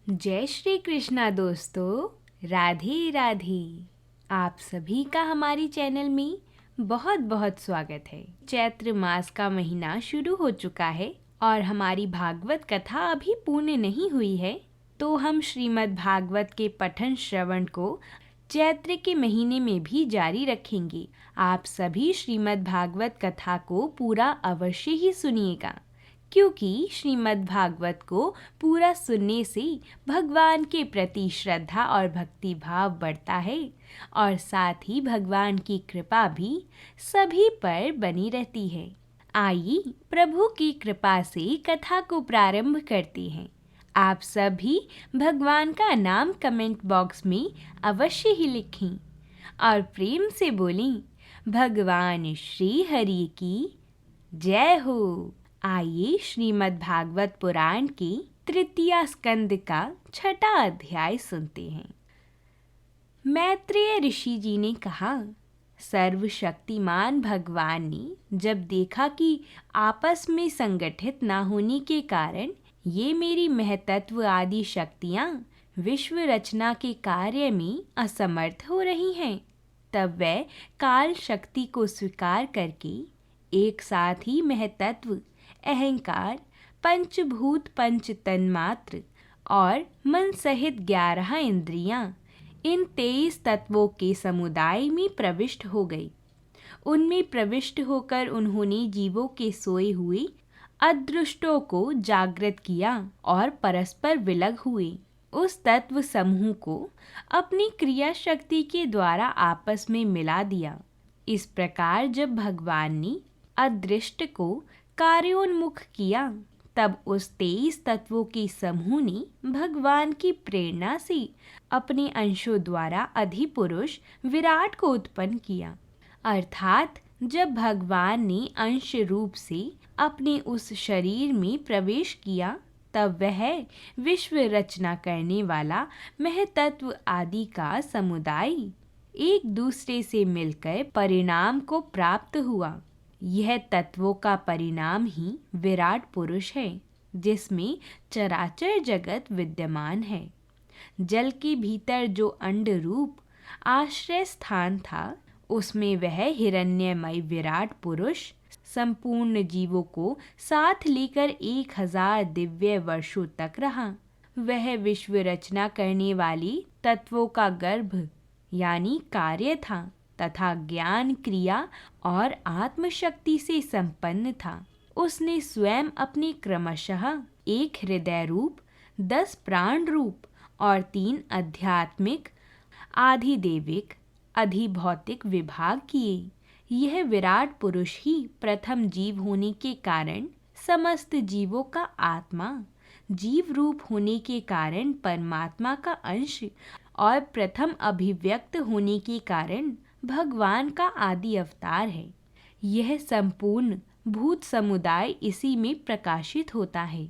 जय श्री कृष्णा दोस्तों, राधे राधे। आप सभी का हमारी चैनल में बहुत बहुत स्वागत है। चैत्र मास का महीना शुरू हो चुका है और हमारी भागवत कथा अभी पूर्ण नहीं हुई है, तो हम श्रीमद् भागवत के पठन श्रवण को चैत्र के महीने में भी जारी रखेंगे। आप सभी श्रीमद् भागवत कथा को पूरा अवश्य ही सुनिएगा, क्योंकि श्रीमद् भागवत को पूरा सुनने से भगवान के प्रति श्रद्धा और भक्ति भाव बढ़ता है और साथ ही भगवान की कृपा भी सभी पर बनी रहती है। आइए प्रभु की कृपा से कथा को प्रारंभ करते हैं। आप सभी भगवान का नाम कमेंट बॉक्स में अवश्य ही लिखें और प्रेम से बोलें, भगवान श्री हरि की जय हो। आइए श्रीमद् भागवत पुराण के तृतीय स्कंद का 6वां अध्याय सुनते हैं। मैत्रेय ऋषि जी ने कहा, सर्वशक्तिमान भगवान ने जब देखा कि आपस में संगठित न होने के कारण ये मेरी महतत्व आदि शक्तियाँ विश्व रचना के कार्य में असमर्थ हो रही हैं, तब वह काल शक्ति को स्वीकार करके एक साथ ही महतत्व, अहंकार, पंचभूत, पंच तन्मात्र और मन सहित 11 इंद्रियां, इन 23 तत्वों के समुदाय में प्रविष्ट हो गई। उनमें प्रविष्ट होकर उन्होंने जीवों के सोए हुए अदृष्टों को जागृत किया और परस्पर विलग हुए उस तत्व समूह को अपनी क्रिया शक्ति के द्वारा आपस में मिला दिया। इस प्रकार जब भगवान ने अदृष्ट को कार्योन्मुख किया, तब उस 23 तत्वों के समूह ने भगवान की प्रेरणा से अपने अंशों द्वारा अधिपुरुष विराट को उत्पन्न किया। अर्थात जब भगवान ने अंश रूप से अपने उस शरीर में प्रवेश किया, तब वह विश्व रचना करने वाला महतत्व आदि का समुदाय एक दूसरे से मिलकर परिणाम को प्राप्त हुआ। यह तत्वों का परिणाम ही विराट पुरुष है, जिसमें चराचर जगत विद्यमान है। जल के भीतर जो अंड रूप आश्रय स्थान था, उसमें वह हिरण्यमय विराट पुरुष संपूर्ण जीवों को साथ लेकर 1000 दिव्य वर्षों तक रहा। वह विश्व रचना करने वाली तत्वों का गर्भ यानी कार्य था तथा ज्ञान, क्रिया और आत्मशक्ति से संपन्न था। उसने स्वयं अपने क्रमशः एक हृदय रूप, 10 प्राण रूप और 3 आध्यात्मिक, आधिदेविक, अधिभौतिक विभाग किए। यह विराट पुरुष ही प्रथम जीव होने के कारण समस्त जीवों का आत्मा, जीव रूप होने के कारण परमात्मा का अंश और प्रथम अभिव्यक्त होने के कारण भगवान का आदि अवतार है। यह संपूर्ण भूत समुदाय इसी में प्रकाशित होता है।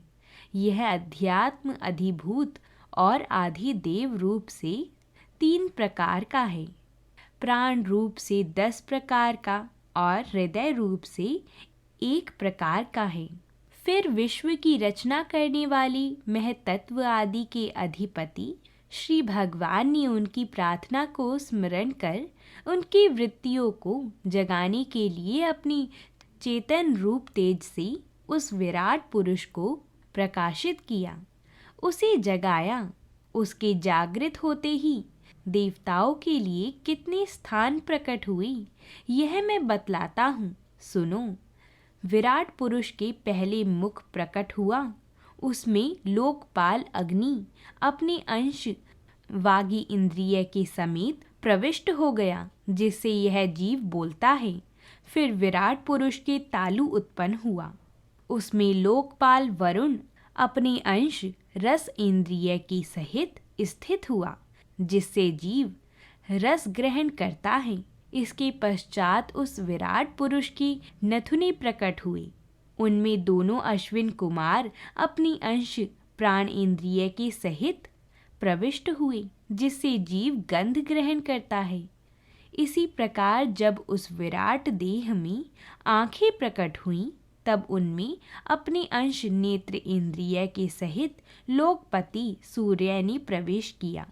यह अध्यात्म, अधिभूत और आधिदेव रूप से 3 प्रकार का है, प्राण रूप से 10 प्रकार का और हृदय रूप से 1 प्रकार का है। फिर विश्व की रचना करने वाली महतत्व आदि के अधिपति श्री भगवान ने उनकी प्रार्थना को स्मरण कर उनकी वृत्तियों को जगाने के लिए अपनी चेतन रूप तेज से उस विराट पुरुष को प्रकाशित किया, उसे जगाया। उसके जागृत होते ही देवताओं के लिए कितने स्थान प्रकट हुए, यह मैं बतलाता हूँ, सुनो। विराट पुरुष के पहले मुख प्रकट हुआ, उसमें लोकपाल अग्नि अपने अंश वागी इंद्रिय के समेत प्रविष्ट हो गया, जिससे यह जीव बोलता है। फिर विराट पुरुष के तालु उत्पन्न हुआ, उसमें लोकपाल वरुण अपने अंश रस इंद्रिय के सहित स्थित हुआ, जिससे जीव रस ग्रहण करता है। इसके पश्चात उस विराट पुरुष की नथुने प्रकट हुए, उनमें दोनों अश्विन कुमार अपनी अंश प्राण इंद्रिय के सहित प्रविष्ट हुए, जिससे जीव गंध ग्रहण करता है। इसी प्रकार जब उस विराट देह में आंखें प्रकट हुईं, तब उनमें अपने अंश नेत्र इंद्रिय के सहित लोकपति सूर्य ने प्रवेश किया।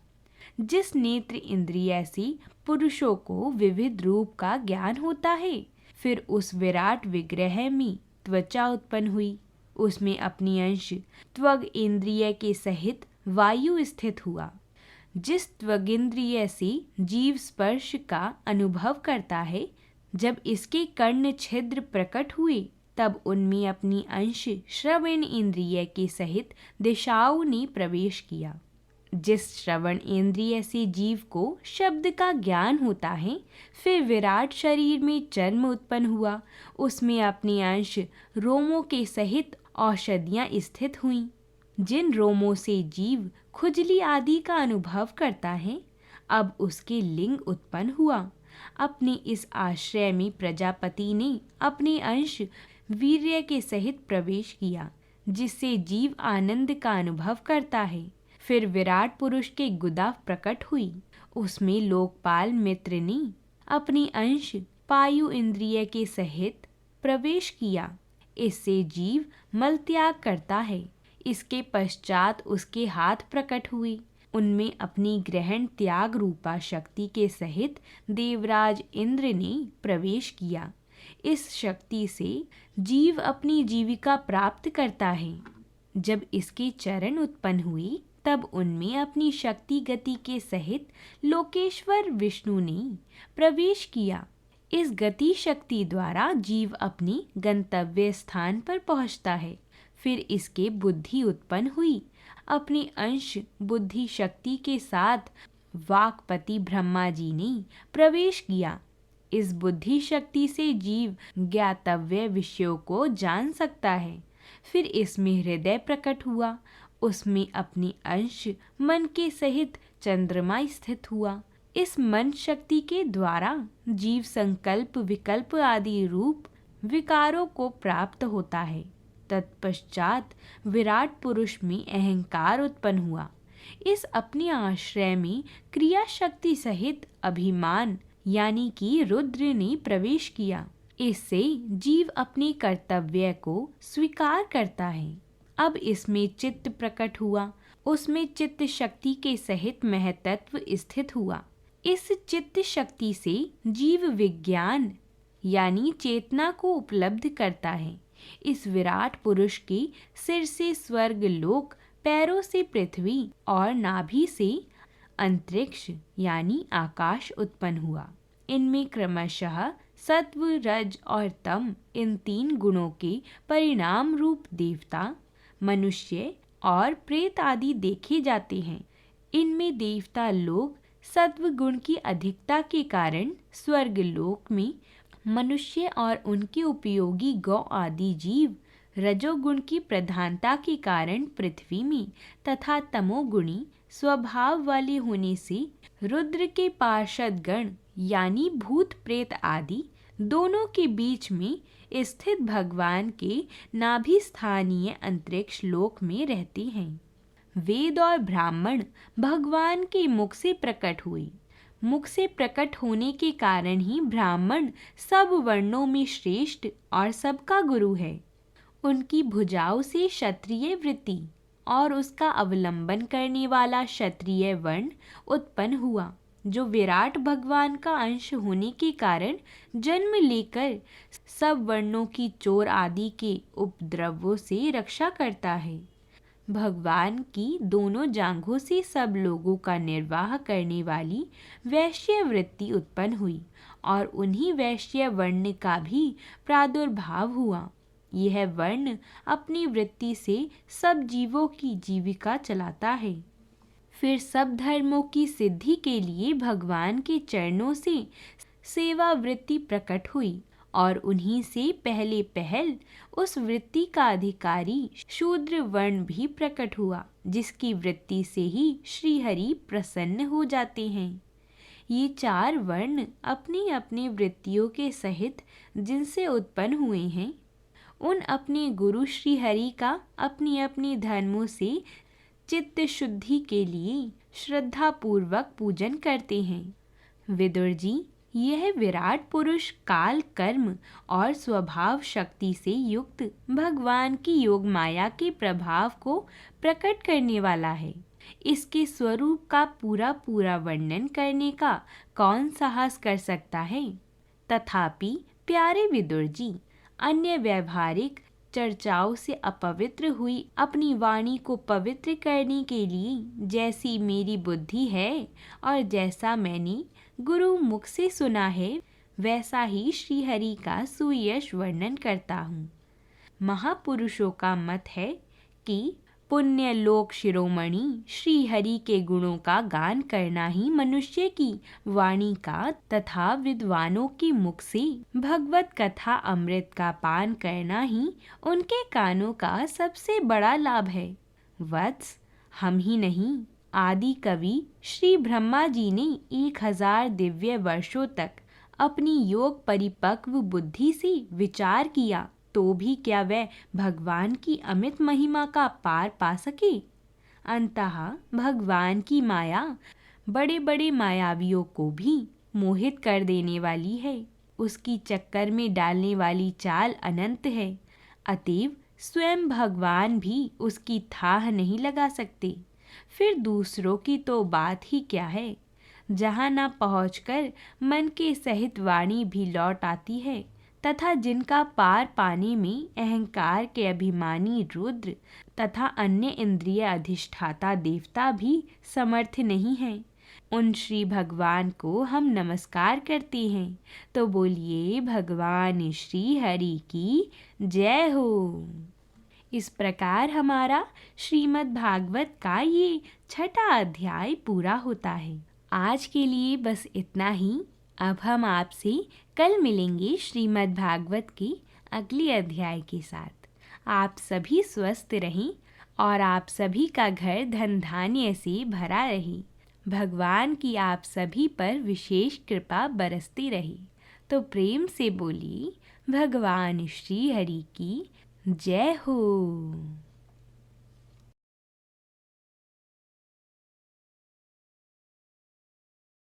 जिस नेत्र इंद्रिय से पुरुषों को विविध रूप का ज्ञान होता है, फिर उस विराट विग्रह में त्वचा उत्पन्न हुई। उसमें अपनी अंश त्वग इंद्रिय के सहित वायु स्थित हुआ। जिस त्वगिंद्रिय से जीव स्पर्श का अनुभव करता है, जब इसके कर्ण छिद्र प्रकट हुए, तब उनमें अपनी अंश श्रवण इंद्रिय के सहित दिशाओं ने प्रवेश किया। जिस श्रवण इंद्रिय से जीव को शब्द का ज्ञान होता है, फिर विराट शरीर में चर्म उत्पन्न हुआ। उसमें अपने अंश रोमों के सहित औषधियां स्थित हुईं। जिन रोमों से जीव खुजली आदि का अनुभव करता है, अब उसके लिंग उत्पन्न हुआ। अपने इस आश्रय में प्रजापति ने अपने अंश वीर्य के सहित प्रवेश किया, जिससे जीव आनंद का अनुभव करता है। फिर विराट पुरुष के गुदा प्रकट हुई। उसमें लोकपाल मित्र ने अपनी अंश पायु इंद्रिय के सहित प्रवेश किया। इससे जीव मल त्याग करता है। इसके पश्चात उसके हाथ प्रकट हुए। उनमें अपनी ग्रहण त्याग रूपा शक्ति के सहित देवराज इंद्र ने प्रवेश किया। इस शक्ति से जीव अपनी जीविका प्राप्त करता है। जब इसके चरण उत्पन्न हुए, तब उनमें अपनी शक्ति गति के सहित लोकेश्वर विष्णु ने प्रवेश किया। इस गति शक्ति द्वारा जीव अपनी गंतव्य स्थान पर पहुंचता है। फिर इसके बुद्धि उत्पन्न हुई। अपने अंश बुद्धि शक्ति के साथ वाक्पति ब्रह्मा जी ने प्रवेश किया। इस बुद्धि शक्ति से जीव ज्ञातव्य विषयों को जान सकता है। फिर इसमें हृदय प्रकट हुआ। उसमें अपनी अंश मन के सहित चंद्रमा स्थित हुआ। इस मन शक्ति के द्वारा जीव संकल्प विकल्प आदि रूप विकारों को प्राप्त होता है। तत्पश्चात विराट पुरुष में अहंकार उत्पन्न हुआ। इस अपने आश्रय में क्रिया शक्ति सहित अभिमान यानी कि रुद्र ने प्रवेश किया। इससे जीव अपने कर्तव्य को स्वीकार करता है। अब इसमें चित्त प्रकट हुआ। उसमें चित्त शक्ति के सहित महतत्व स्थित हुआ। इस चित्त शक्ति से जीव विज्ञान यानी चेतना को उपलब्ध करता है। इस विराट पुरुष के सिर से स्वर्ग लोक, पैरों से पृथ्वी और नाभि से अंतरिक्ष यानी आकाश उत्पन्न हुआ। इनमें क्रमशः सत्व, रज और तम इन 3 गुणों के परिणाम रूप देवता, मनुष्य और प्रेत आदि देखे जाते हैं। इनमें देवता लोग सत्व गुण की अधिकता के कारण स्वर्ग लोक में, मनुष्य और उनके उपयोगी गौ आदि जीव रजोगुण की प्रधानता के कारण पृथ्वी में, तथा तमोगुणी स्वभाव वाले होने से रुद्र के पार्षद गण यानी भूत प्रेत आदि दोनों के बीच में स्थित भगवान के नाभि स्थानीय अंतरिक्ष लोक में रहते हैं। वेद और ब्राह्मण भगवान के मुख से प्रकट हुए। मुख से प्रकट होने के कारण ही ब्राह्मण सब वर्णों में श्रेष्ठ और सबका गुरु है। उनकी भुजाओं से क्षत्रिय वृत्ति और उसका अवलंबन करने वाला क्षत्रिय वर्ण उत्पन्न हुआ, जो विराट भगवान का अंश होने के कारण जन्म लेकर सब वर्णों की चोर आदि के उपद्रवों से रक्षा करता है। भगवान की दोनों जांघों से सब लोगों का निर्वाह करने वाली वैश्य वृत्ति उत्पन्न हुई और उन्हीं वैश्य वर्ण का भी प्रादुर्भाव हुआ। यह वर्ण अपनी वृत्ति से सब जीवों की जीविका चलाता है। फिर सब धर्मों की सिद्धि के लिए भगवान के चरणों से सेवा वृत्ति प्रकट हुई और उन्हीं से पहले पहल उस वृत्ति का अधिकारी शूद्र वर्ण भी प्रकट हुआ, जिसकी वृत्ति से ही श्री हरि प्रसन्न हो जाते हैं। ये 4 वर्ण अपनी अपनी वृत्तियों के सहित जिनसे उत्पन्न हुए हैं, उन अपने गुरु श्री हरि का अपनी अपनी धर्मों से चित्त शुद्धि के लिए श्रद्धा पूर्वक पूजन करते हैं। विदुर जी, यह विराट पुरुष काल कर्म और स्वभाव शक्ति से युक्त भगवान की योग माया के प्रभाव को प्रकट करने वाला है। इसके स्वरूप का पूरा पूरा वर्णन करने का कौन साहस कर सकता है। तथापि प्यारे विदुर जी, अन्य व्यवहारिक चर्चाओं से अपवित्र हुई अपनी वाणी को पवित्र करने के लिए जैसी मेरी बुद्धि है और जैसा मैंने गुरु मुख से सुना है, वैसा ही श्रीहरि का सुयश वर्णन करता हूँ। महापुरुषों का मत है कि पुण्य लोक शिरोमणि श्री हरि के गुणों का गान करना ही मनुष्य की वाणी का तथा विद्वानों के मुख से भगवत कथा अमृत का पान करना ही उनके कानों का सबसे बड़ा लाभ है। वत्स, हम ही नहीं, आदि कवि श्री ब्रह्मा जी ने 1000 दिव्य वर्षों तक अपनी योग परिपक्व बुद्धि से विचार किया, तो भी क्या वह भगवान की अमित महिमा का पार पा सके। अंततः भगवान की माया बड़े बड़े मायावियों को भी मोहित कर देने वाली है। उसकी चक्कर में डालने वाली चाल अनंत है। अतएव स्वयं भगवान भी उसकी थाह नहीं लगा सकते, फिर दूसरों की तो बात ही क्या है। जहाँ न पहुँचकर मन के सहित वाणी भी लौट आती है तथा जिनका पार पाने में अहंकार के अभिमानी रुद्र तथा अन्य इंद्रिय अधिष्ठाता देवता भी समर्थ नहीं हैं, उन श्री भगवान को हम नमस्कार करते हैं। तो बोलिए भगवान श्री हरि की जय हो। इस प्रकार हमारा श्रीमद् भागवत का ये 6ठा अध्याय पूरा होता है। आज के लिए बस इतना ही। अब हम आपसे कल मिलेंगे श्रीमद् भागवत के अगले अध्याय के साथ। आप सभी स्वस्थ रहें और आप सभी का घर धन धान्य से भरा रहे। भगवान की आप सभी पर विशेष कृपा बरसती रहे। तो प्रेम से बोलिए भगवान श्री हरि की जय हो।